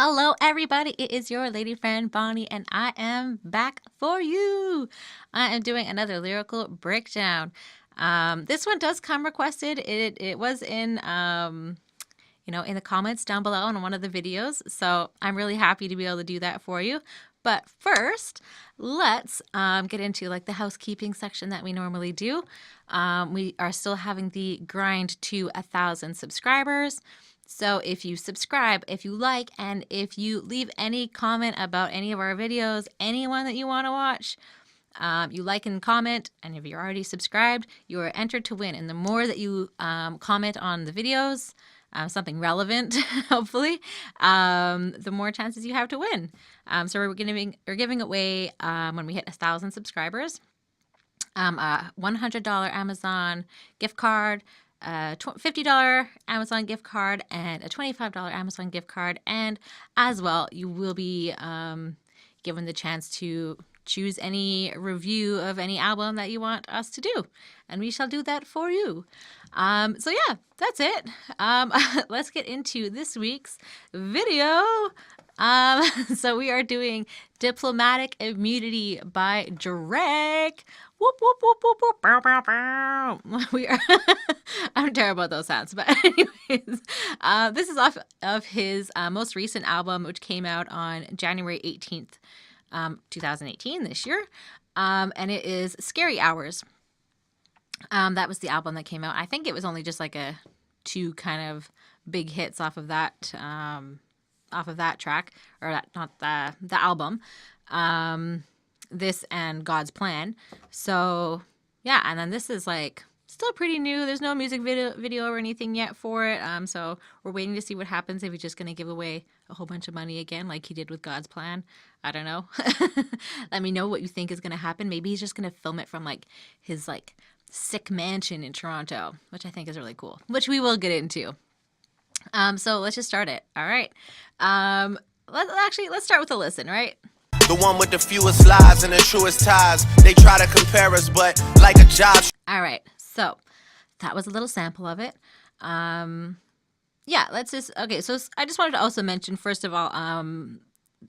Hello, everybody. It is your lady friend Bonnie, and I am back for you. I am doing another lyrical breakdown. This one does come requested. It was in in the comments down below on one of the videos. So I'm really happy to be able to do that for you. But first, let's get into like the housekeeping section that we normally do. We are still having the grind to 1,000 subscribers. So if you subscribe, if you like, and if you leave any comment about any of our videos, anyone that you want to watch, you like and comment, and if you're already subscribed, you are entered to win. And the more that you comment on the videos, something relevant, hopefully, the more chances you have to win. So we're giving away when we hit 1,000 subscribers, a $100 Amazon gift card, a $50 Amazon gift card, and a $25 Amazon gift card. And as well, you will be given the chance to choose any review of any album that you want us to do, and we shall do that for you. So yeah, that's it. Let's get into this week's video. So we are doing Diplomatic Immunity by Drake. Whoop, whoop, whoop, whoop, whoop, bow, bow, bow. We are I'm terrible at those sounds, but anyways, this is off of his most recent album, which came out on January 18th, 2018, this year, and it is Scary Hours. That was the album that came out. I think it was only just like two kind of big hits off of that track, or that, not the album. This and God's Plan. So yeah, and then this is like still pretty new. There's no music video or anything yet for it. So we're waiting to see what happens, if he's just gonna give away a whole bunch of money again like he did with God's Plan. I don't know. Let me know what you think is gonna happen. Maybe he's just gonna film it from like his like sick mansion in Toronto, which I think is really cool, which we will get into. So let's just start it. All right. Let's start with a listen, right? The one with the fewest lies and the truest ties. They try to compare us, but like a job. All right. So that was a little sample of it. Yeah, let's just, okay. So I just wanted to also mention, first of all,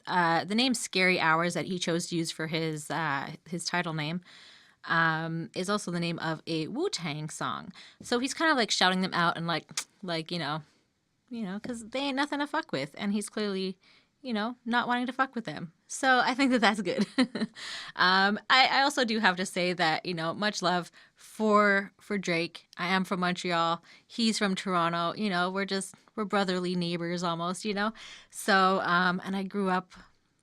the name Scary Hours that he chose to use for his title name, is also the name of a Wu-Tang song. So he's kind of like shouting them out and like, because they ain't nothing to fuck with. And he's clearly, not wanting to fuck with them. So I think that that's good. I also do have to say that, much love for Drake. I am from Montreal. He's from Toronto. We're brotherly neighbors almost, So, and I grew up,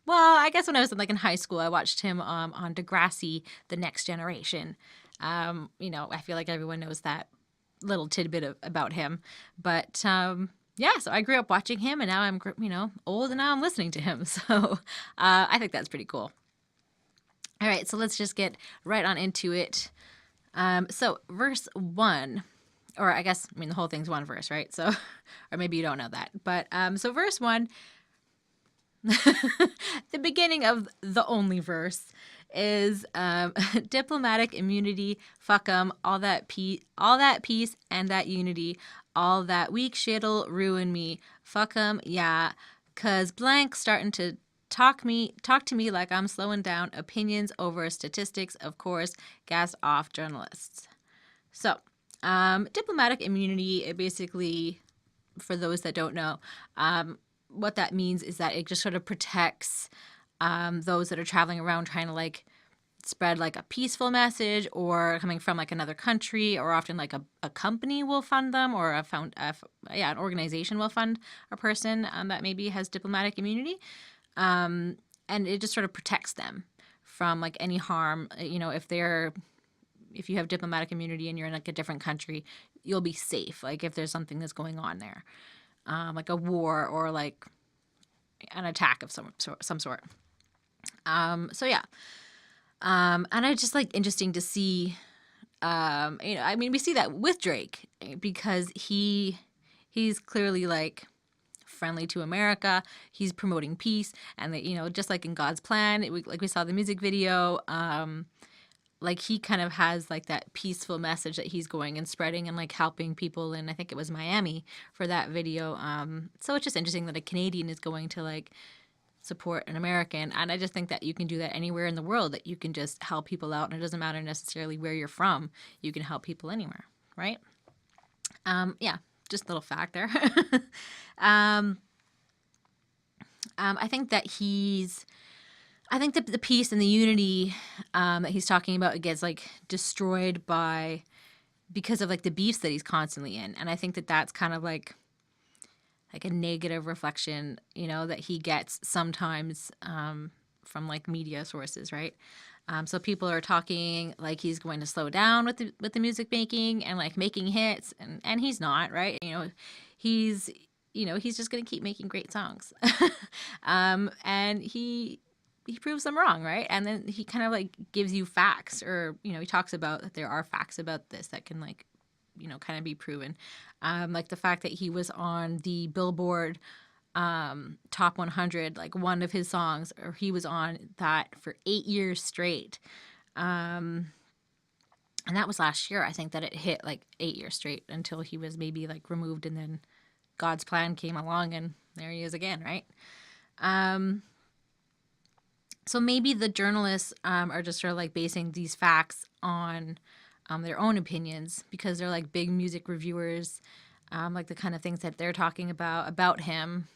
well, I guess when I was in high school, I watched him on Degrassi, The Next Generation. I feel like everyone knows that little tidbit about him. But yeah, so I grew up watching him, and now I'm, old, and now I'm listening to him. So I think that's pretty cool. All right, so let's just get right on into it. So verse 1, or I guess, the whole thing's one verse, right? So, or maybe you don't know that. But so verse 1, the beginning of the only verse is diplomatic immunity, fuck 'em, all that peace and that unity, all that weak shit'll ruin me, fuck 'em, yeah, 'cause blank starting to talk to me like I'm slowing down, opinions over statistics, of course, gassed off journalists. So diplomatic immunity, it basically, for those that don't know, what that means is that it just sort of protects those that are traveling around trying to spread a peaceful message, or coming from another country, or often a company will fund them, or an organization will fund a person that maybe has diplomatic immunity, and it just sort of protects them from any harm. If you have diplomatic immunity and you're in a different country, you'll be safe. If there's something that's going on there, like a war or an attack of some sort. So yeah. And it's just interesting to see, we see that with Drake, because he's clearly friendly to America. He's promoting peace, and just like in God's Plan, we saw the music video, like he kind of has like that peaceful message that he's going and spreading and like helping people in, I think it was Miami for that video. So it's just interesting that a Canadian is going to like support an American. And I just think that you can do that anywhere in the world, that you can just help people out. And it doesn't matter necessarily where you're from. You can help people anywhere, right? Yeah, just a little fact there. I think that I think that the peace and the unity that he's talking about, it gets like destroyed because of like the beefs that he's constantly in. And I think that that's kind of like a negative reflection, that he gets sometimes from like media sources, right? So people are talking like he's going to slow down with the music making and like making hits, and he's not, right? He's he's just going to keep making great songs. And he proves them wrong, right? And then he kind of like gives you facts, or he talks about that there are facts about this that can like kind of be proven. Like the fact that he was on the Billboard Top 100, like one of his songs, or he was on that for 8 years straight. And that was last year, I think, that it hit like 8 years straight until he was maybe like removed, and then God's Plan came along and there he is again, right? So maybe the journalists are just sort of like basing these facts on their own opinions, because they're like big music reviewers, like the kind of things that they're talking about him.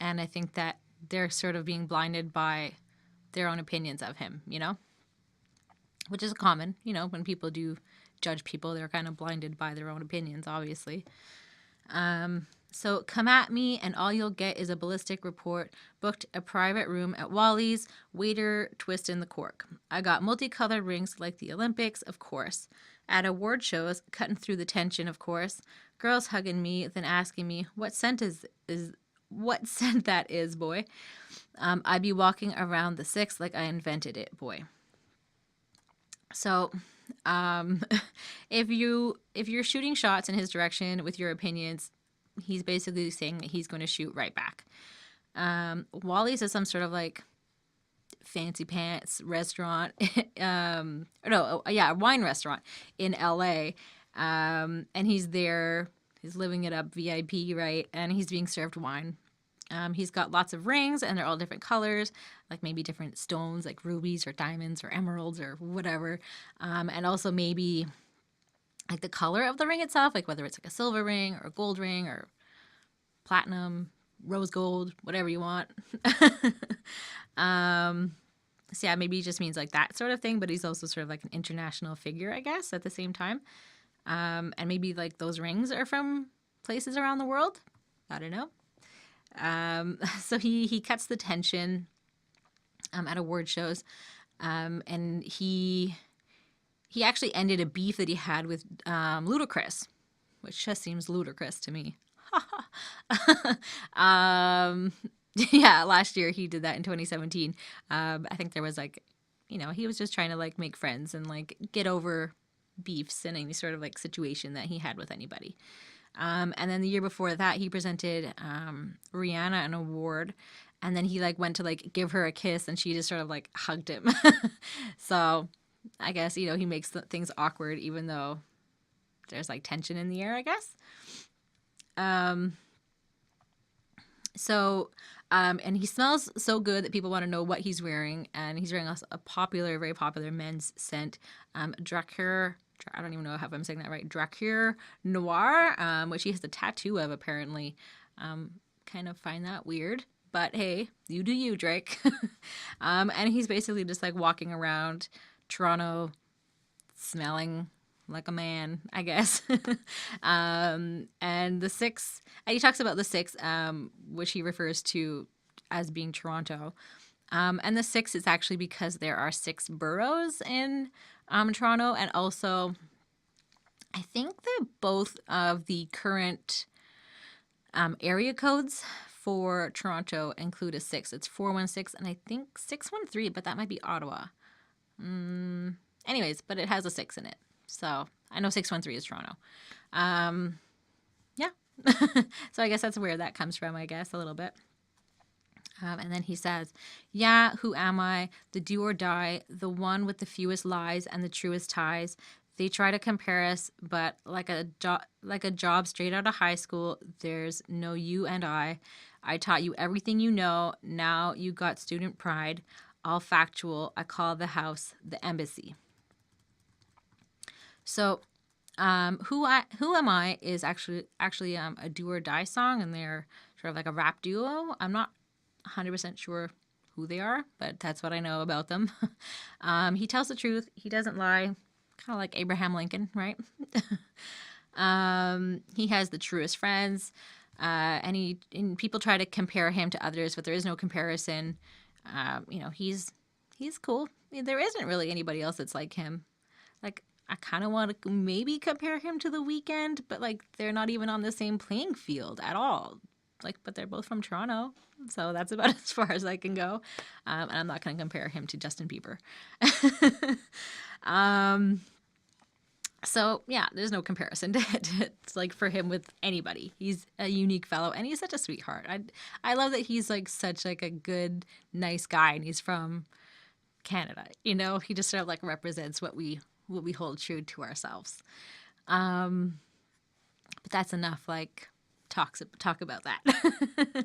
And I think that they're sort of being blinded by their own opinions of him, which is common, when people do judge people, they're kind of blinded by their own opinions, obviously. So come at me and all you'll get is a ballistic report. Booked a private room at Wally's. Waiter twisting the cork. I got multicolored rings like the Olympics, of course. At award shows, cutting through the tension, of course. Girls hugging me, then asking me what scent what scent that is, boy. I'd be walking around the 6 like I invented it, boy. So, if you're shooting shots in his direction with your opinions, he's basically saying that he's going to shoot right back. Wally's is some sort of like fancy pants restaurant, a wine restaurant in LA. And he's there, he's living it up, VIP, right? And he's being served wine. He's got lots of rings, and they're all different colors, like maybe different stones, like rubies or diamonds or emeralds or whatever. And also maybe like the color of the ring itself, like whether it's like a silver ring or a gold ring or platinum, rose gold, whatever you want. So yeah, maybe he just means like that sort of thing, but he's also sort of like an international figure, I guess, at the same time. And maybe like those rings are from places around the world. I don't know. So he cuts the tension at award shows, and he actually ended a beef that he had with Ludacris, which just seems ludicrous to me. Yeah, last year he did that in 2017. I think there was like, he was just trying to like make friends and like get over beefs in any sort of like situation that he had with anybody. And then the year before that, he presented Rihanna an award, and then he like went to like give her a kiss, and she just sort of like hugged him. So I guess, he makes things awkward even though there's like tension in the air, I guess. And he smells so good that people want to know what he's wearing, and he's wearing a very popular men's scent, Dracure. I don't even know if I'm saying that right. Dracure Noir, which he has a tattoo of, apparently. Kind of find that weird, but hey, you do you, Drake. And he's basically just like walking around Toronto smelling like a man, I guess. And the 6, and he talks about the 6, which he refers to as being Toronto. And the 6 is actually because there are 6 boroughs in Toronto, and also I think that both of the current area codes for Toronto include a 6. It's 416 and I think 613, but that might be Ottawa. Anyways, but it has a 6 in it. So I know 613 is Toronto. Yeah. So I guess that's where that comes from, I guess, a little bit. And then he says, yeah, who am I? The do or die, the one with the fewest lies and the truest ties. They try to compare us, but like a job straight out of high school, there's no you and I. I taught you everything you know. Now you got student pride. All factual. I call the house the embassy. So, who am I is actually a do or die song, and they're sort of like a rap duo. I'm not 100% sure who they are, but that's what I know about them. He tells the truth. He doesn't lie. Kind of like Abraham Lincoln, right? He has the truest friends, and people try to compare him to others, but there is no comparison. He's cool. There isn't really anybody else that's like him. Like, I kind of want to maybe compare him to The Weeknd, but like they're not even on the same playing field at all. Like, but they're both from Toronto, so that's about as far as I can go. And I'm not going to compare him to Justin Bieber. So yeah, there's no comparison to like for him with anybody. He's a unique fellow, and he's such a sweetheart. I love that he's like such like a good, nice guy, and he's from Canada. He just sort of like represents what we hold true to ourselves. But that's enough. Like talk about that.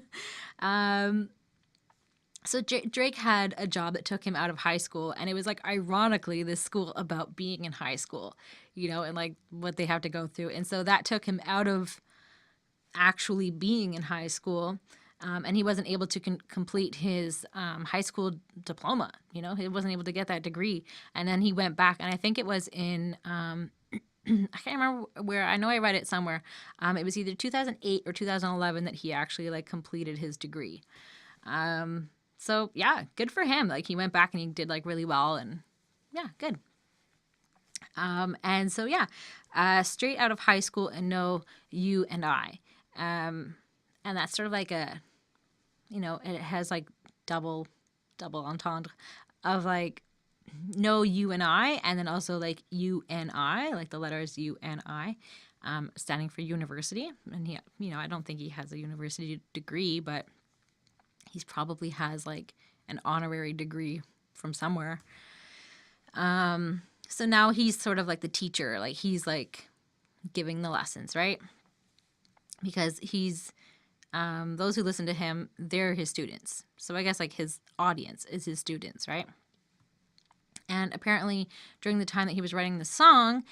So Drake had a job that took him out of high school, and it was like ironically this school about being in high school, and like what they have to go through, and so that took him out of actually being in high school, and he wasn't able to complete his high school diploma. He wasn't able to get that degree, and then he went back, and I think it was in I can't remember where. I know I read it somewhere. It was either 2008 or 2011 that he actually like completed his degree. So yeah, good for him. Like he went back and he did like really well, and yeah, good. And so yeah, straight out of high school and no you and I, and that's sort of like a, it has like double entendre of like no you and I, and then also like you and I, like the letters U and I, standing for university. And he, I don't think he has a university degree, but he probably has like an honorary degree from somewhere. So now he's sort of like the teacher, like he's like giving the lessons, right? Because he's those who listen to him, they're his students. So I guess like his audience is his students, right? And apparently during the time that he was writing the song,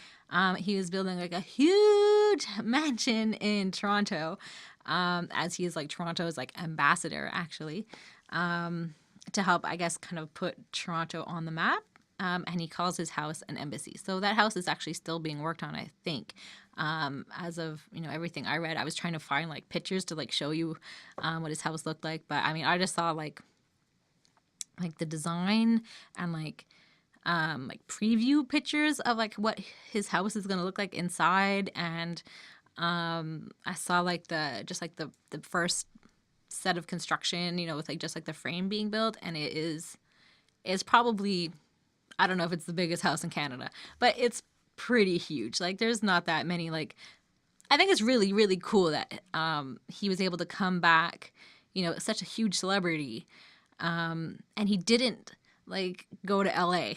he was building like a huge mansion in Toronto, as he is like Toronto's like ambassador actually, to help, I guess, kind of put Toronto on the map. And he calls his house an embassy. So that house is actually still being worked on, I think. As of, everything I read, I was trying to find like pictures to like show you what his house looked like. But I mean, I just saw like the design and like preview pictures of like what his house is going to look like inside. And I saw like the first set of construction, with like just like the frame being built. And it's probably, I don't know if it's the biggest house in Canada, but it's pretty huge. Like there's not that many, like, I think it's really, really cool that he was able to come back, such a huge celebrity. And he didn't like go to LA,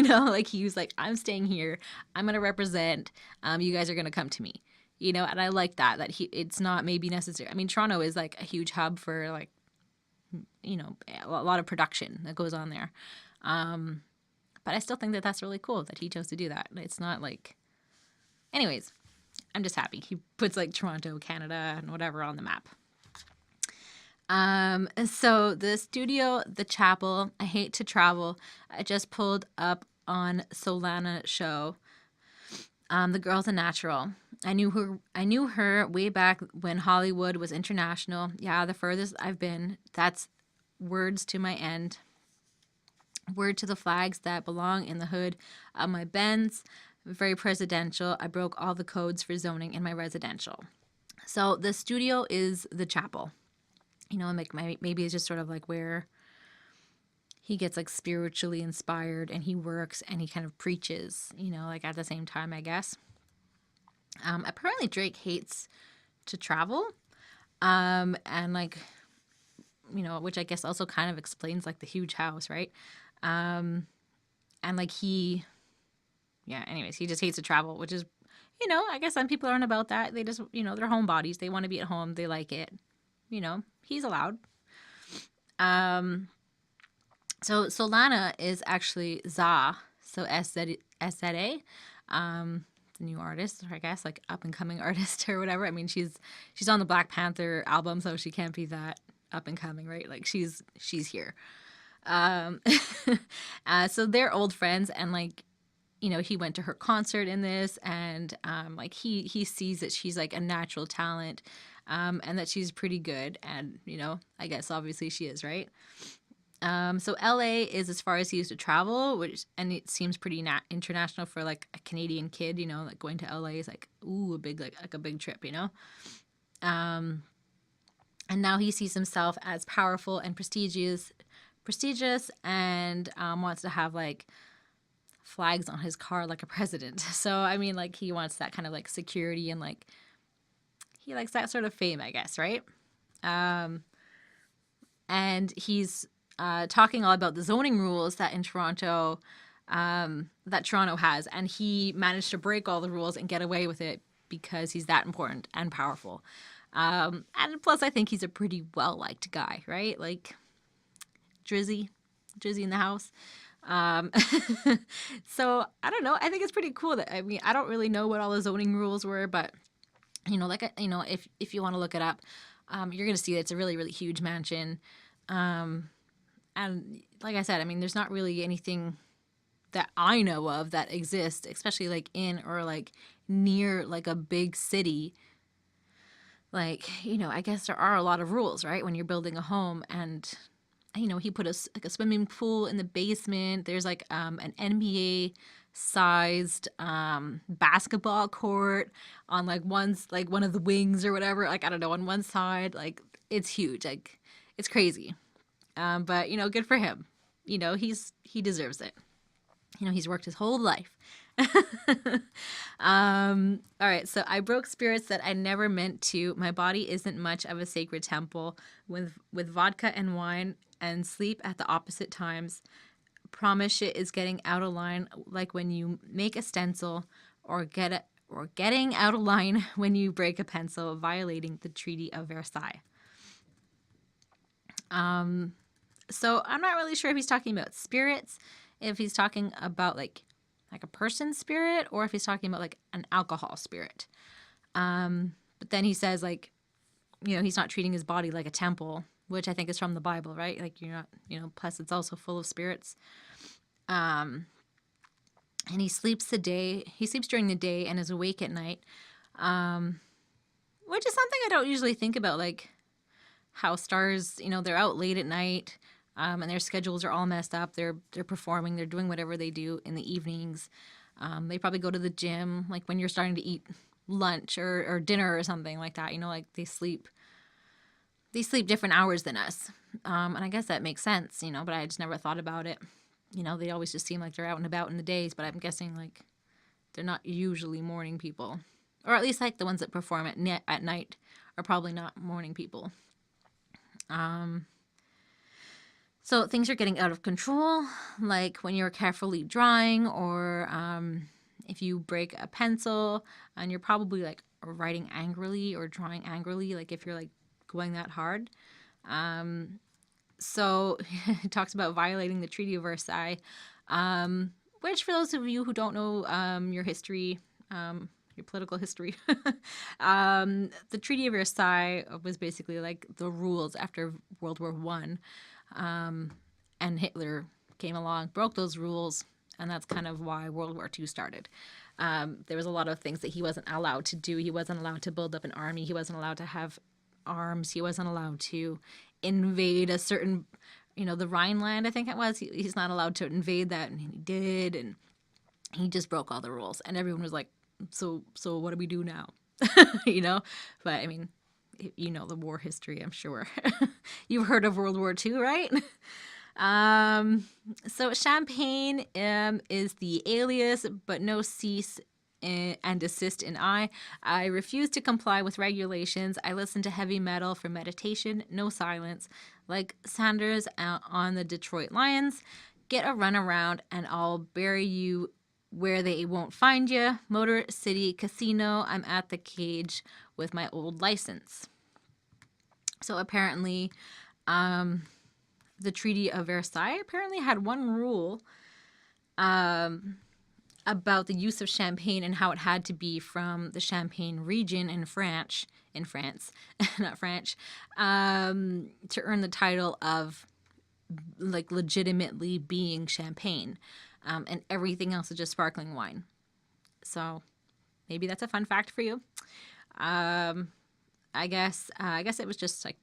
like he was like, I'm staying here. I'm going to represent, you guys are going to come to me, and I like that it's not maybe necessary. I mean, Toronto is like a huge hub for like, a lot of production that goes on there. But I still think that that's really cool that he chose to do that. It's not like, anyways, I'm just happy he puts like Toronto, Canada, and whatever on the map. So the studio, the chapel, I hate to travel. I just pulled up on Solana show. The girl's a natural. I knew her way back when Hollywood was international. Yeah, the furthest I've been. That's words to my end. Word to the flags that belong in the hood of my Benz. Very presidential. I broke all the codes for zoning in my residential. So the studio is the chapel. Like maybe it's just sort of like where he gets like spiritually inspired and he works and he kind of preaches, like at the same time, I guess. Apparently Drake hates to travel. And like which I guess also kind of explains like the huge house, right? And like anyways, he just hates to travel, which is, I guess some people aren't about that. They just, they're homebodies. They want to be at home. They like it. He's allowed. So Solana is actually Za, so SZA, the new artist, I guess, like up and coming artist or whatever. I mean, she's on the Black Panther album, so she can't be that up and coming, right? Like she's here. So they're old friends, and like, he went to her concert in this, and like he sees that she's like a natural talent, and that she's pretty good, and I guess obviously she is, right? So LA is as far as he used to travel, and it seems pretty international for like a Canadian kid, like going to LA is like, ooh, a big, like a big trip, and now he sees himself as powerful and prestigious, and wants to have like flags on his car like a president. So I mean, like, he wants that kind of like security, and like he likes that sort of fame, I guess, right? And he's talking all about the zoning rules that in Toronto, that Toronto has, and he managed to break all the rules and get away with it because he's that important and powerful. And plus, I think he's a pretty well-liked guy, right? Like Drizzy in the house. So I don't know. I think it's pretty cool that, I mean, I don't really know what all the zoning rules were, but if you want to look it up, you're going to see that it's a really, really huge mansion. And like I said, I mean, there's not really anything that I know of that exists, especially like in or like near like a big city. Like, I guess there are a lot of rules, right? When you're building a home, and he put a swimming pool in the basement. There's like an NBA sized basketball court on like one of the wings or whatever. Like, I don't know, on one side. Like, it's huge. Like, it's crazy. But good for him. He deserves it. He's worked his whole life. All right, so I broke spirits that I never meant to. My body isn't much of a sacred temple. With vodka and wine and sleep at the opposite times. Promise shit is getting out of line, like when you make a stencil, or getting out of line when you break a pencil, violating the Treaty of Versailles. So I'm not really sure if he's talking about spirits, if he's talking about like a person's spirit, or if he's talking about like an alcohol spirit. But then he says like, he's not treating his body like a temple, which I think is from the Bible, right? Like, you're not, plus it's also full of spirits. And he sleeps during the day and is awake at night, which is something I don't usually think about, like how stars, they're out late at night, and their schedules are all messed up. They're performing, they're doing whatever they do in the evenings. They probably go to the gym, like when you're starting to eat lunch or dinner or something like that, like they sleep different hours than us. And I guess that makes sense, but I just never thought about it. They always just seem like they're out and about in the days, but I'm guessing like they're not usually morning people, or at least like the ones that perform at night are probably not morning people. So things are getting out of control, like when you're carefully drawing, or if you break a pencil and you're probably like writing angrily or drawing angrily, like if you're like going that hard. So it talks about violating the Treaty of Versailles, which, for those of you who don't know your history, your political history, the Treaty of Versailles was basically like the rules after World War I. And Hitler came along, broke those rules, and that's kind of why World War II started. There was a lot of things that he wasn't allowed to do. He wasn't allowed to build up an army. He wasn't allowed to have arms. He wasn't allowed to invade a certain, the Rhineland, I think it was. He's not allowed to invade that, and he did, and he just broke all the rules. And everyone was like, so what do we do now? But I mean, the war history, I'm sure. You've heard of World War II, right? So champagne is the alias, but no cease and desist in I refuse to comply with regulations. I listen to heavy metal for meditation, no silence. Like Sanders on the Detroit Lions, get a run around and I'll bury you where they won't find you. Motor City Casino, I'm at the cage with my old license. So apparently, the Treaty of Versailles apparently had one rule about the use of champagne and how it had to be from the Champagne region in France, not French, to earn the title of like legitimately being champagne, and everything else is just sparkling wine. So maybe that's a fun fact for you. I guess it was just like,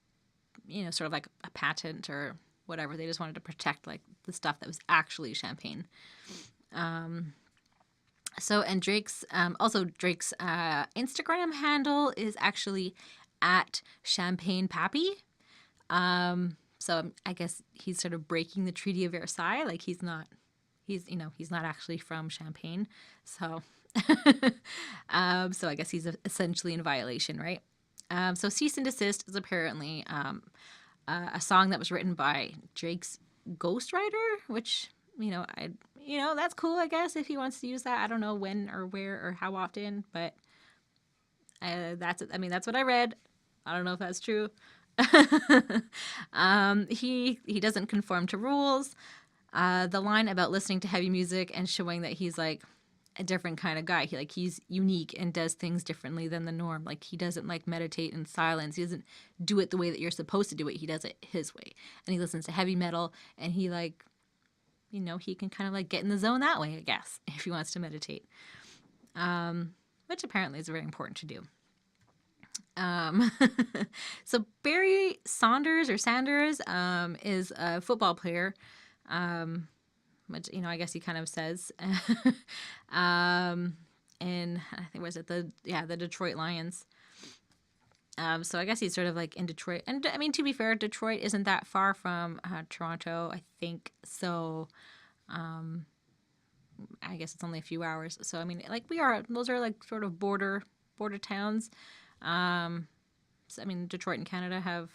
sort of like a patent or whatever. They just wanted to protect like the stuff that was actually champagne. So, and Drake's Instagram handle is actually at Champagne Pappy. So I guess he's sort of breaking the Treaty of Versailles. Like he's not actually from Champagne. So, so I guess he's essentially in violation, right? So cease and desist is apparently a song that was written by Drake's ghostwriter, which that's cool, I guess, if he wants to use that. I don't know when or where or how often, but that's what I read. I don't know if that's true. He doesn't conform to rules. The line about listening to heavy music and showing that he's like a different kind of guy. He's unique and does things differently than the norm. Like he doesn't like meditate in silence. He doesn't do it the way that you're supposed to do it. He does it his way. And he listens to heavy metal and he like, he can kind of like get in the zone that way, I guess, if he wants to meditate. Which apparently is very important to do. So Barry Sanders is a football player, which, I guess he kind of says, and I think the Detroit Lions. So I guess he's sort of like in Detroit. And I mean, to be fair, Detroit isn't that far from Toronto, I think. So I guess it's only a few hours. So, I mean, like those are like sort of border towns. So, I mean, Detroit and Canada have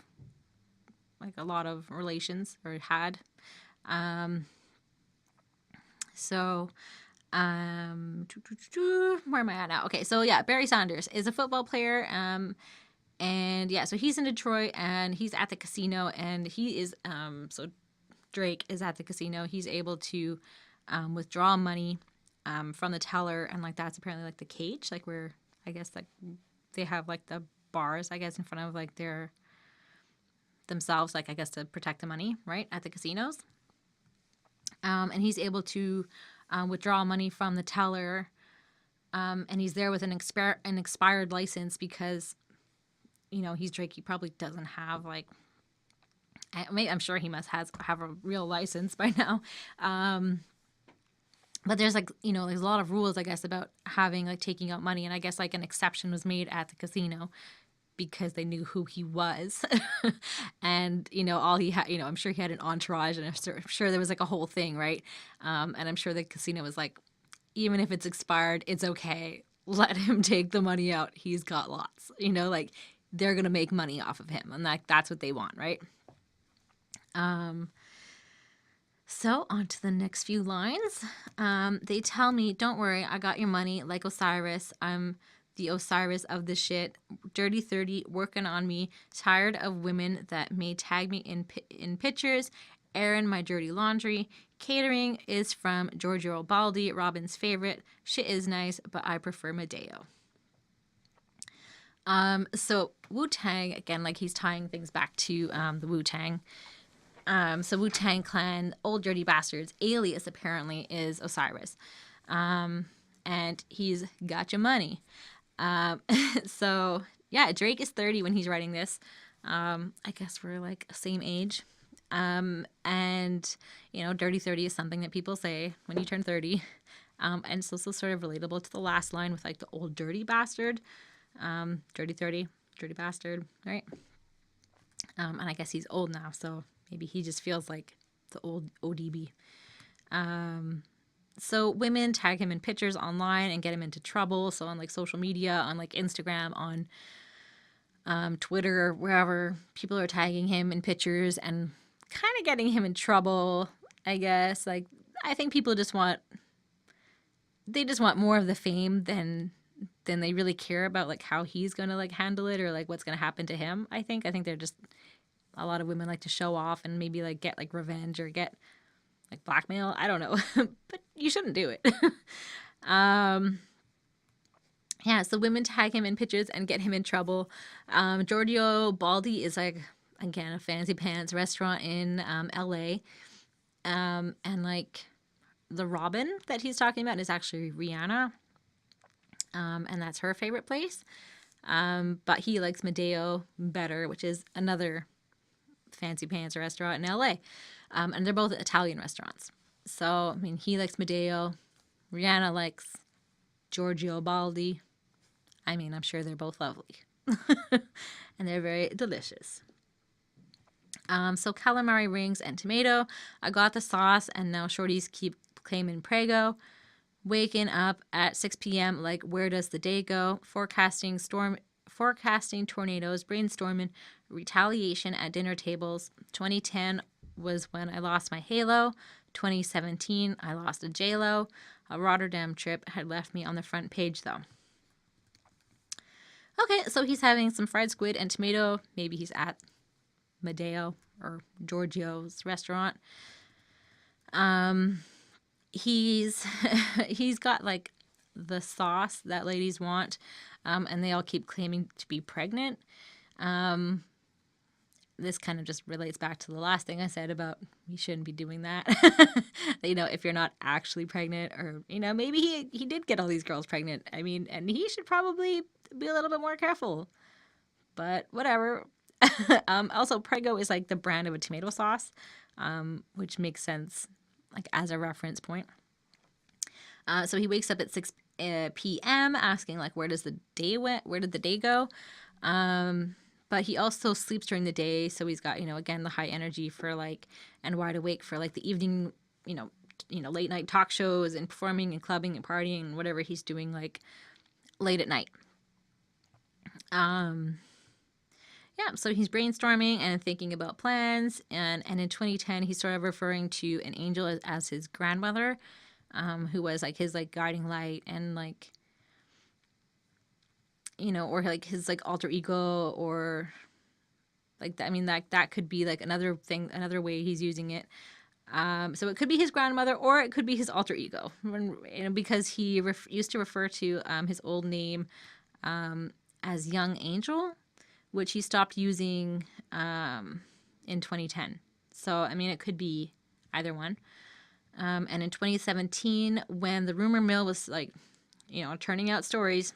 like a lot of relations, or had. So, where am I at now? Okay, so yeah, Barry Sanders is a football player. And yeah, so he's in Detroit and he's at the casino, and he is, so Drake is at the casino. He's able to withdraw money from the teller, and like that's apparently like the cage, like where I guess like they have like the bars, I guess, in front of like their themselves, like I guess to protect the money, right, at the casinos. And he's able to withdraw money from the teller, and he's there with an expired license because he's Drake. He probably doesn't have like. I'm sure he must have a real license by now. But there's like, there's a lot of rules, I guess, about having like taking out money. And I guess like an exception was made at the casino because they knew who he was. And, all he had, I'm sure he had an entourage, and I'm sure there was like a whole thing, right? And I'm sure the casino was like, even if it's expired, it's okay. Let him take the money out. He's got lots, like they're going to make money off of him. And that's what they want, right? So on to the next few lines. They tell me, don't worry, I got your money like Osiris. I'm the Osiris of the shit. Dirty 30, working on me. Tired of women that may tag me in pictures. Airing my dirty laundry. Catering is from Giorgio Baldi, Robin's favorite. Shit is nice, but I prefer Madeo. So Wu-Tang, again, like he's tying things back to the Wu-Tang. So Wu-Tang Clan, Old Dirty Bastards, alias apparently is Osiris. And he's got your money. So yeah, Drake is 30 when he's writing this. I guess we're like same age. And Dirty 30 is something that people say when you turn 30. And it's also sort of relatable to the last line with like the old dirty bastard. Dirty 30, dirty bastard, right? And I guess he's old now, so maybe he just feels like the old ODB. So women tag him in pictures online and get him into trouble. So on like social media, on like Instagram, on Twitter, or wherever, people are tagging him in pictures and kind of getting him in trouble, I guess. Like, I think people just want more of the fame than they really care about like how he's gonna like handle it or like what's gonna happen to him. I think they're just, a lot of women like to show off and maybe like get like revenge or get like blackmail. I don't know, but you shouldn't do it. Yeah, so women tag him in pictures and get him in trouble. Giorgio Baldi is like, again, a fancy pants restaurant in LA. And like the Robin that he's talking about is actually Rihanna. And that's her favorite place. But he likes Madeo better, which is another fancy pants restaurant in LA. And they're both Italian restaurants. So, I mean, he likes Madeo. Rihanna likes Giorgio Baldi. I mean, I'm sure they're both lovely. And they're very delicious. So calamari rings and tomato. I got the sauce, and now shorties keep claiming Prego. Waking up at 6 p.m. like, where does the day go? Forecasting tornadoes, brainstorming retaliation at dinner tables. 2010 was when I lost my halo. 2017, I lost a J-Lo. A Rotterdam trip had left me on the front page, though. Okay, so he's having some fried squid and tomato. Maybe he's at Madeo or Giorgio's restaurant. He's he's got like the sauce that ladies want, and they all keep claiming to be pregnant. This kind of just relates back to the last thing I said about you shouldn't be doing that. If you're not actually pregnant, or maybe he did get all these girls pregnant. I mean, and he should probably be a little bit more careful. But whatever. Also, Prego is like the brand of a tomato sauce, which makes sense, like as a reference point. So he wakes up at 6 p.m. asking like, where did the day go? But he also sleeps during the day, so he's got again the high energy for like, and wide awake for like the evening, late night talk shows and performing and clubbing and partying and whatever he's doing like late at night. Yeah, so he's brainstorming and thinking about plans, and in 2010 he's sort of referring to an angel as his grandmother, who was like his like guiding light and like, or like his like alter ego, or like that. I mean, that could be like another way he's using it. So it could be his grandmother, or it could be his alter ego, because he used to refer to his old name as Young Angel, which he stopped using in 2010. So, I mean, it could be either one. And in 2017, when the rumor mill was like, turning out stories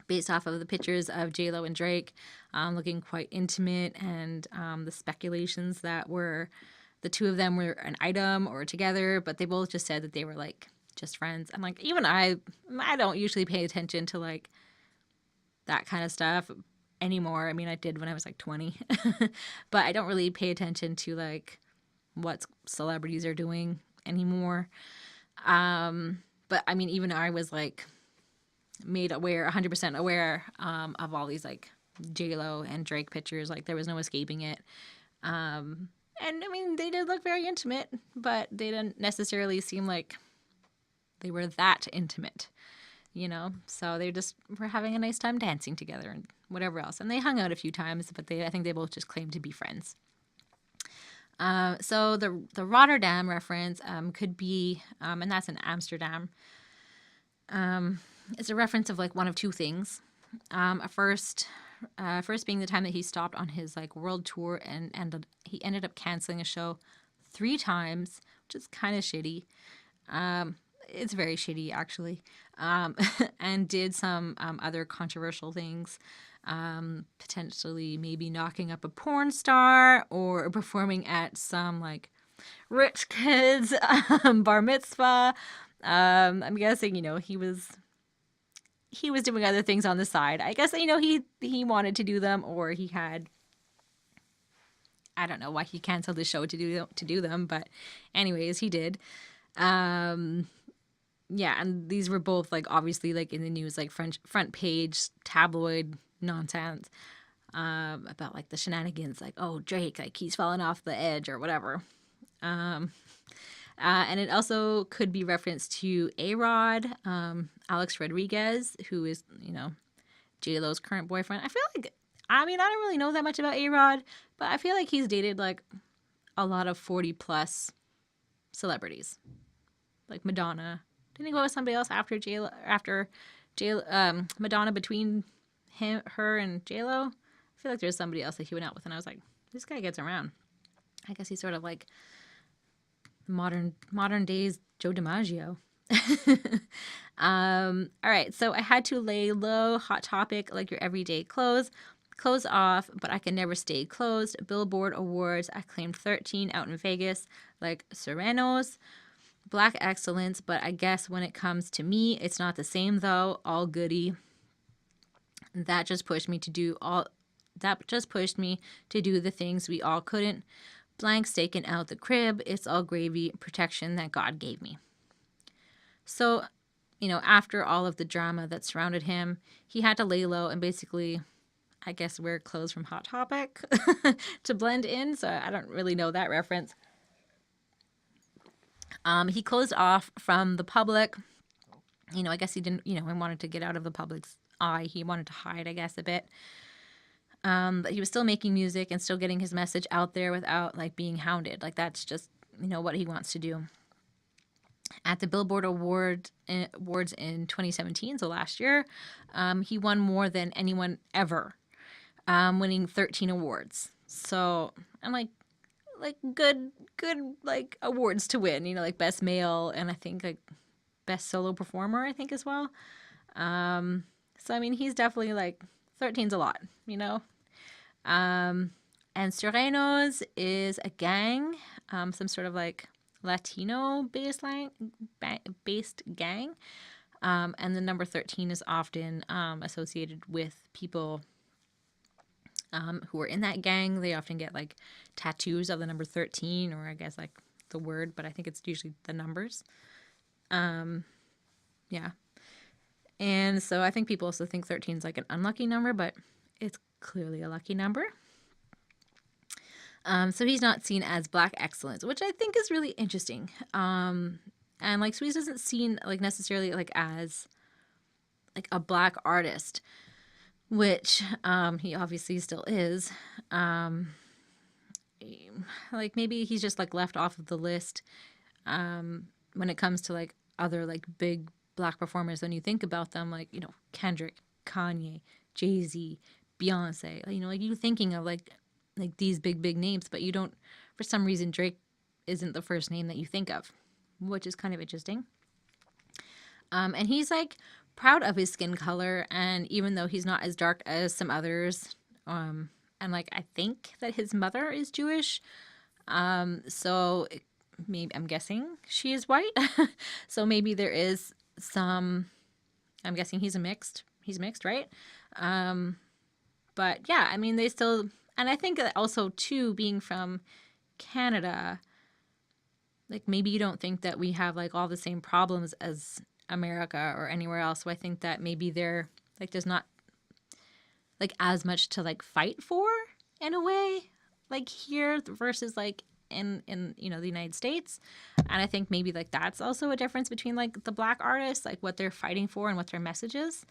based off of the pictures of J-Lo and Drake looking quite intimate, and the speculations that the two of them were an item or together, but they both just said that they were like just friends. And like, even I don't usually pay attention to like that kind of stuff anymore. I mean, I did when I was like 20, but I don't really pay attention to like what celebrities are doing anymore. But I mean, even I was like made aware, 100% aware of all these like J-Lo and Drake pictures. Like, there was no escaping it. And I mean, they did look very intimate, but they didn't necessarily seem like they were that intimate, So they just were having a nice time dancing together and whatever else. And they hung out a few times, but I think they both just claimed to be friends. So the Rotterdam reference could be, and that's in Amsterdam. It's a reference of like one of two things. First being the time that he stopped on his like world tour, and he ended up canceling a show 3 times, which is kind of shitty. It's very shitty, actually. And did some other controversial things, potentially maybe knocking up a porn star or performing at some like rich kids bar mitzvah. I'm guessing he was doing other things on the side. I guess he wanted to do them, or he had, I don't know why he canceled the show to do them, but anyways, he did. yeah, and these were both like obviously like in the news, like front page tabloid nonsense about like the shenanigans, like, oh, Drake, like he's falling off the edge or whatever. And it also could be referenced to A-Rod, Alex Rodriguez, who is, J-Lo's current boyfriend. I feel like, I mean, I don't really know that much about A-Rod, but I feel like he's dated like a lot of 40 plus celebrities, like Madonna. Didn't he go with somebody else after Madonna, between her and J-Lo? I feel like there's somebody else that he went out with, and I was like, this guy gets around. I guess he's sort of like modern days Joe DiMaggio. All right, so I had to lay low. Hot topic, like your everyday clothes. Clothes off, but I can never stay closed. Billboard Awards, I claimed 13 out in Vegas, like Serranos. Black excellence, but I guess when it comes to me, it's not the same though. All goody. That just pushed me to do the things we all couldn't. Blank staking out the crib. It's all gravy, protection that God gave me. So, after all of the drama that surrounded him, he had to lay low and basically, I guess, wear clothes from Hot Topic to blend in. So I don't really know that reference. He closed off from the public. I guess he didn't, he wanted to get out of the public's eye. He wanted to hide, I guess, a bit. But he was still making music and still getting his message out there without like being hounded. Like that's just, what he wants to do. At the Billboard Awards in 2017, so last year, he won more than anyone ever, winning 13 awards. So I'm like good like awards to win, like best male and I think like best solo performer, I think as well. So I mean he's definitely like 13's a lot, and Serranos is a gang, some sort of like Latino based gang. And the number 13 is often associated with people who are in that gang. They often get like tattoos of the number 13, or I guess like the word, but I think it's usually the numbers. Yeah. And so I think people also think 13 is like an unlucky number, but it's clearly a lucky number. So he's not seen as black excellence, which I think is really interesting. And like Squeeze isn't seen like necessarily like as like a black artist, which he obviously still is. Like maybe he's just like left off of the list when it comes to like other like big black performers. When you think about them, like Kendrick, Kanye, Jay-Z, Beyonce, like you thinking of like these big names, but you don't, for some reason Drake isn't the first name that you think of, which is kind of interesting. And he's like proud of his skin color, and even though he's not as dark as some others, and like I think that his mother is Jewish, so maybe I'm guessing she is white. So maybe there is some, I'm guessing he's mixed, right? But yeah, I mean, they still, and I think that also too, being from Canada, like maybe you don't think that we have like all the same problems as America or anywhere else. So I think that maybe there, like, there's not like as much to like fight for in a way, like here versus like in the United States. And I think maybe like that's also a difference between like the black artists, like what they're fighting for and what their message is.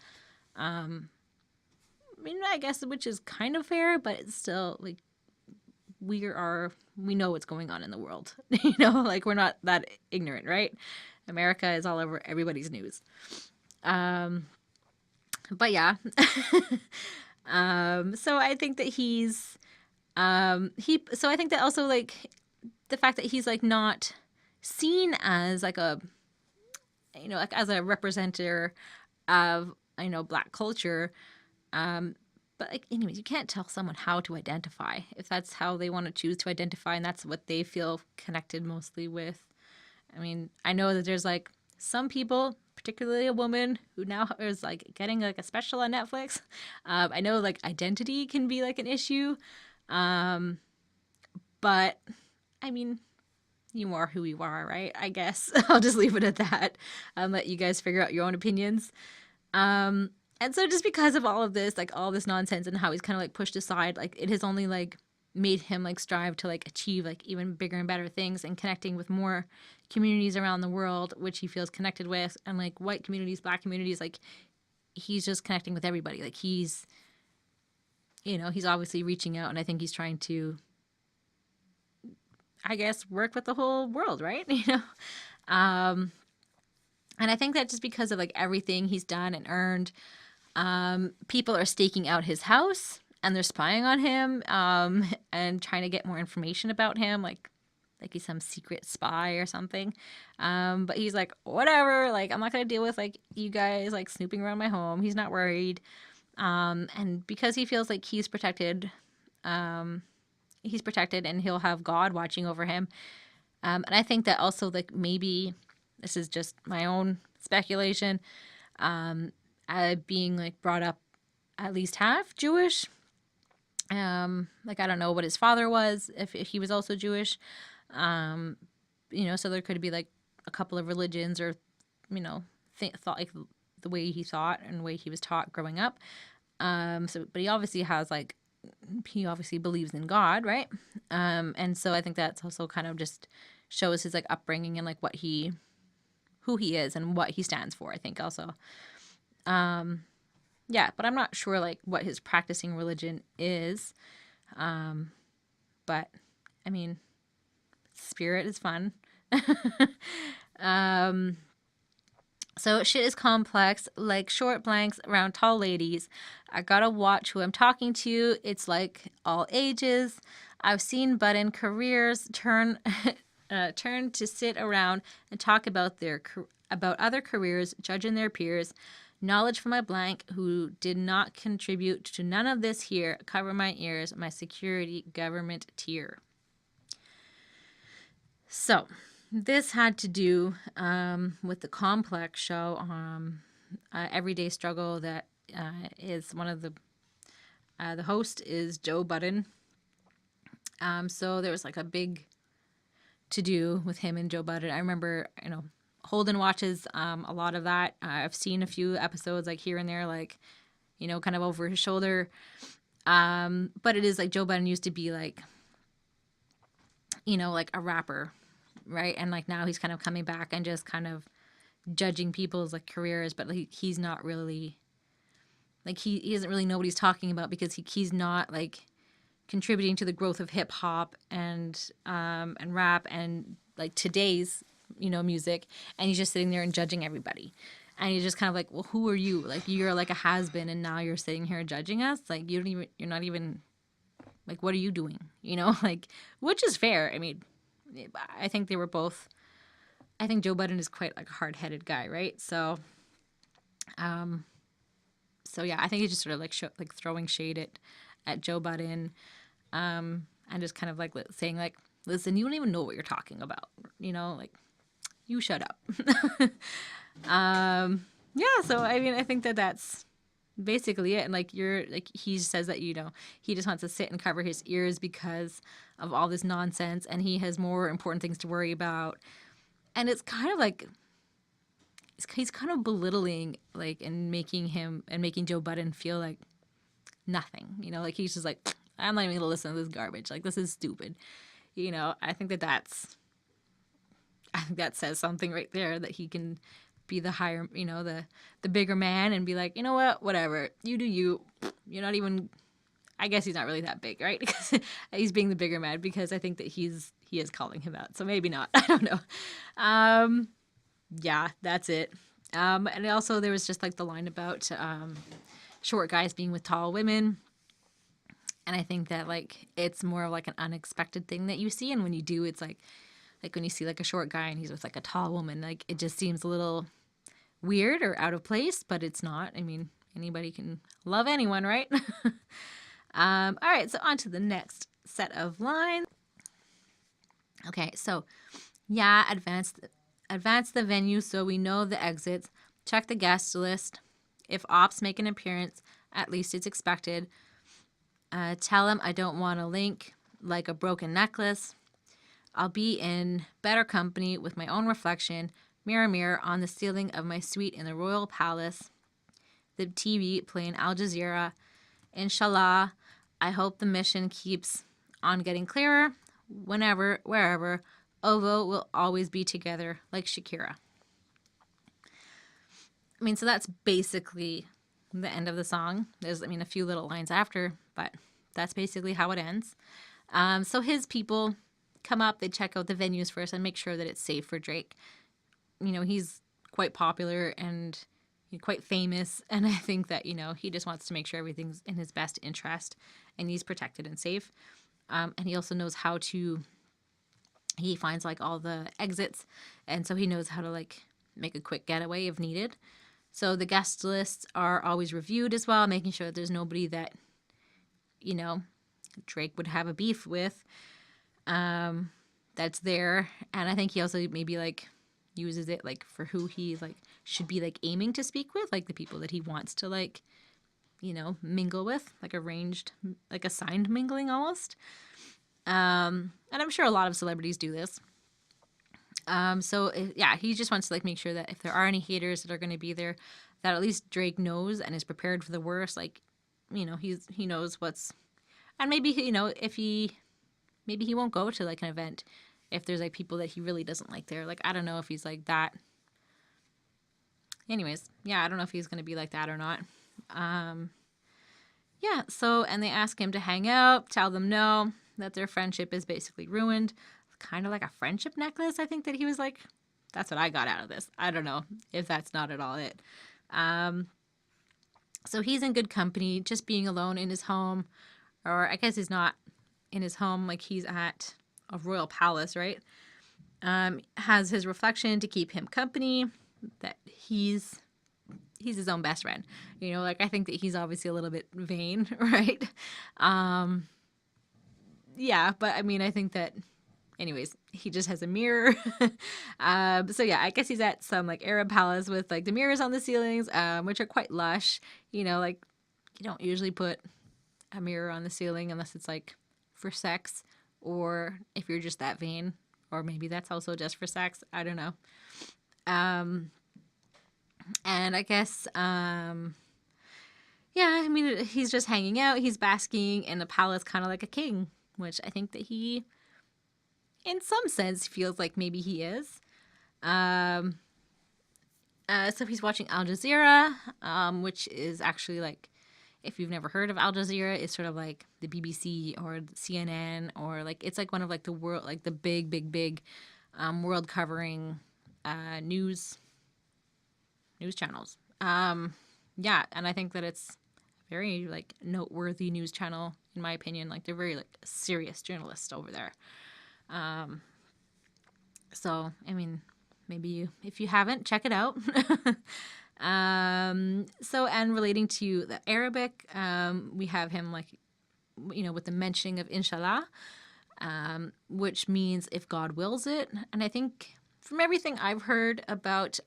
I mean, I guess, which is kind of fair, but it's still like we know what's going on in the world. Like we're not that ignorant, right? America is all over everybody's news. But yeah. So I think that so I think that also like the fact that he's like not seen as like a, like as a representative of, black culture. But like, anyways, you can't tell someone how to identify if that's how they want to choose to identify, and that's what they feel connected mostly with. I mean, I know that there's like some people, particularly a woman, who now is like getting like a special on Netflix. I know like identity can be like an issue, but I mean, you are who you are, right? I guess I'll just leave it at that. Let you guys figure out your own opinions. And so just because of all of this, like all this nonsense and how he's kind of like pushed aside, like it has only like made him like strive to like achieve like even bigger and better things and connecting with more communities around the world, which he feels connected with, and like white communities, black communities, like he's just connecting with everybody. Like he's, he's obviously reaching out, and I think he's trying to, I guess, work with the whole world, right? And I think that just because of like everything he's done and earned, people are staking out his house and they're spying on him, and trying to get more information about him, like he's some secret spy or something. But he's like, whatever, like I'm not gonna deal with like you guys like snooping around my home. He's not worried, and because he feels like he's protected, and he'll have God watching over him. And I think that also like maybe this is just my own speculation, being like brought up at least half Jewish. Like I don't know what his father was, if he was also Jewish. So there could be like a couple of religions, or thought like the way he thought and the way he was taught growing up. But he obviously believes in God, right? And so I think that's also kind of just shows his like upbringing and like who he is and what he stands for, I think also. Yeah, but I'm not sure like what his practicing religion is. But I mean, spirit is fun. So shit is complex, like short blanks around tall ladies. I gotta watch who I'm talking to. It's like all ages. I've seen Budden careers turn to sit around and talk about about other careers, judging their peers. Knowledge from my blank who did not contribute to none of this here. Cover my ears, my security government tier. So this had to do with the complex show, Everyday Struggle, that is one of the host is Joe Budden. So there was like a big to do with him and Joe Budden. I remember, Holden watches a lot of that. I've seen a few episodes like here and there, like, kind of over his shoulder. But it is like Joe Budden used to be like, like a rapper, right? And like now he's kind of coming back and just kind of judging people's like careers, but like he's not really like he doesn't really know what he's talking about, because he's not like contributing to the growth of hip hop and rap and like today's music, and he's just sitting there and judging everybody. And he's just kind of like, well, who are you? Like, you're like a has-been, and now you're sitting here judging us. Like, you're not even, like, what are you doing? Like, which is fair. I mean, I think they were both, I think Joe Budden is quite like a hard-headed guy, right? So yeah, I think he's just sort of like throwing shade at Joe Budden, and just kind of like saying like, listen, you don't even know what you're talking about, like, you shut up. Yeah, so I mean, I think that's basically it. And like he says that he just wants to sit and cover his ears because of all this nonsense, and he has more important things to worry about. And it's kind of like he's kind of belittling, like, and making Joe Budden feel like nothing. Like he's just like, I'm not even gonna listen to this garbage. Like, this is stupid. I think that says something right there, that he can be the higher, the bigger man, and be like, you know what, whatever, you do you. You're not even, I guess he's not really that big, right? Because he's being the bigger man, because I think that he is calling him out. So maybe not. I don't know. Yeah, that's it. And also there was just like the line about short guys being with tall women. And I think that like it's more of like an unexpected thing that you see, and when you do, it's like when you see like a short guy and he's with like a tall woman, like it just seems a little weird or out of place, but it's not. I mean, anybody can love anyone, right? All right, so on to the next set of lines. Okay, so yeah, advance the venue so we know the exits. Check the guest list. If ops make an appearance, at least it's expected. Tell him I don't want a link like a broken necklace. I'll be in better company with my own reflection. Mirror, mirror on the ceiling of my suite in the royal palace. The TV playing Al Jazeera. Inshallah, I hope the mission keeps on getting clearer. Whenever, wherever, Ovo will always be together like Shakira. I mean, so that's basically the end of the song. There's, I mean, a few little lines after, but that's basically how it ends. So his people come up, they check out the venues first and make sure that it's safe for Drake. You know, he's quite popular and quite famous, and I think that, you know, he just wants to make sure everything's in his best interest and he's protected and safe. And he also knows how to, he finds like all the exits, and so he knows how to like make a quick getaway if needed. So the guest lists are always reviewed as well, making sure that there's nobody that, you know, Drake would have a beef with, that's there. And I think he also maybe like uses it like for who he like should be like aiming to speak with, like the people that he wants to like, you know, mingle with, like arranged, like assigned mingling almost. And I'm sure a lot of celebrities do this. Yeah, he just wants to like make sure that if there are any haters that are going to be there, that at least Drake knows and is prepared for the worst. Like, you know, he knows what's, and maybe, you know, maybe he won't go to like an event if there's like people that he really doesn't like there. Like, I don't know if he's like that. Anyways, yeah, I don't know if he's going to be like that or not. Yeah, so, and they ask him to hang out, tell them no, that their friendship is basically ruined. Kind of like a friendship necklace, I think that he was like, that's what I got out of this. I don't know if that's not at all it. So he's in good company, just being alone in his home, or I guess he's not in his home, like he's at a royal palace, right? Has his reflection to keep him company, that he's his own best friend. You know, like I think that he's obviously a little bit vain, right? Yeah, but I mean, I think that anyways, he just has a mirror. So yeah, I guess he's at some like Arab palace with like the mirrors on the ceilings, which are quite lush. You know, like you don't usually put a mirror on the ceiling unless it's like for sex, or if you're just that vain, or maybe that's also just for sex. I don't know. And I guess, yeah, I mean, he's just hanging out. He's basking in a palace, kind of like a king, which I think that he, in some sense, feels like maybe he is. So he's watching Al Jazeera, which is actually like, if you've never heard of Al Jazeera, it's sort of like the BBC or CNN, or like it's like one of like the world, like the big world covering news channels. Yeah, and I think that it's a very like noteworthy news channel in my opinion. Like they're very like serious journalists over there. So I mean, maybe if you haven't, check it out. So, and relating to the Arabic, we have him like, you know, with the mentioning of inshallah, which means if God wills it. And I think from everything I've heard about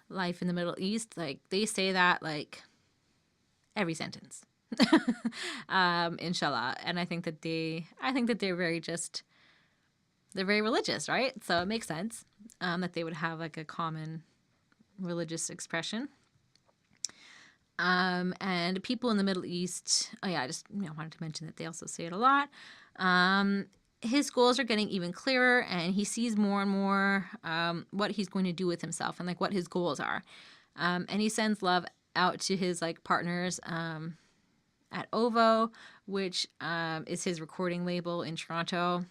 life in the Middle East, like they say that like every sentence, inshallah. And I think that they're very religious, right? So it makes sense that they would have like a common religious expression. And people in the Middle East, oh yeah, I just wanted to mention that they also say it a lot. His goals are getting even clearer, and he sees more and more what he's going to do with himself and like what his goals are. And he sends love out to his like partners at OVO, which is his recording label in Toronto,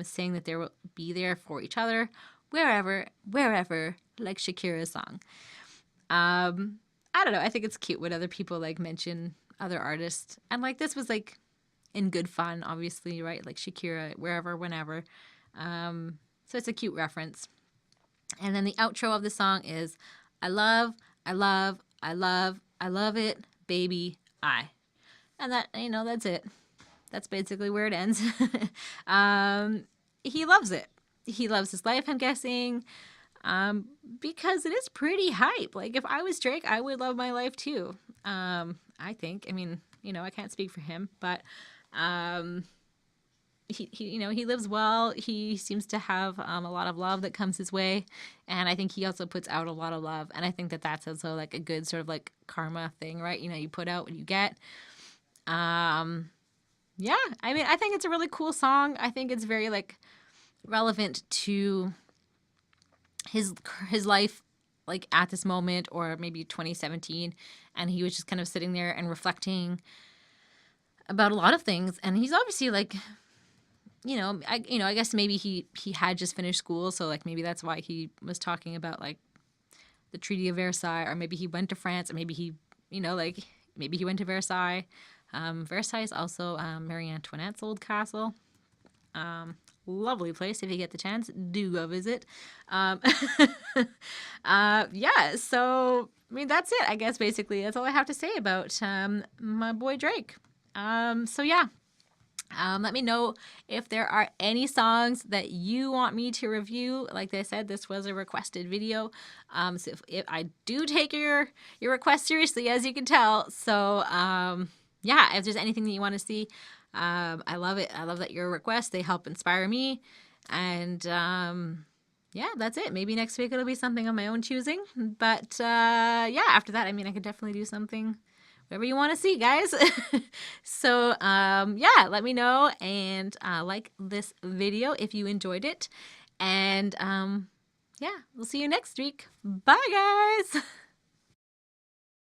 saying that they will be there for each other wherever, like Shakira's song. I don't know. I think it's cute when other people like mention other artists, and like this was like in good fun, obviously, right? Like Shakira, wherever, whenever. So it's a cute reference. And then the outro of the song is, I love it, baby, I. And that, that's it. That's basically where it ends. He loves it. He loves his life, I'm guessing, because it is pretty hype. Like, if I was Drake, I would love my life too. I think. I mean, I can't speak for him, but, he lives well. He seems to have a lot of love that comes his way, and I think he also puts out a lot of love. And I think that that's also like a good sort of like karma thing, right? You put out what you get. Yeah, I mean, I think it's a really cool song. I think it's very like relevant to his life, like at this moment, or maybe 2017, and he was just kind of sitting there and reflecting about a lot of things. And he's obviously like, I guess maybe he had just finished school, so like maybe that's why he was talking about like the Treaty of Versailles, or maybe he went to France, or maybe he, like maybe he went to Versailles. Versailles is also Marie Antoinette's old castle. Lovely place. If you get the chance, do go visit. Yeah, so I mean that's it. I guess basically that's all I have to say about my boy Drake. So yeah. Let me know if there are any songs that you want me to review. Like I said, this was a requested video. So if I do take your request seriously, as you can tell. So yeah, if there's anything that you want to see, I love it. I love that your requests, they help inspire me. And yeah, that's it. Maybe next week it'll be something of my own choosing. But yeah, after that, I mean, I could definitely do something, whatever you want to see, guys. So yeah, let me know, and like this video if you enjoyed it. And yeah, we'll see you next week. Bye, guys.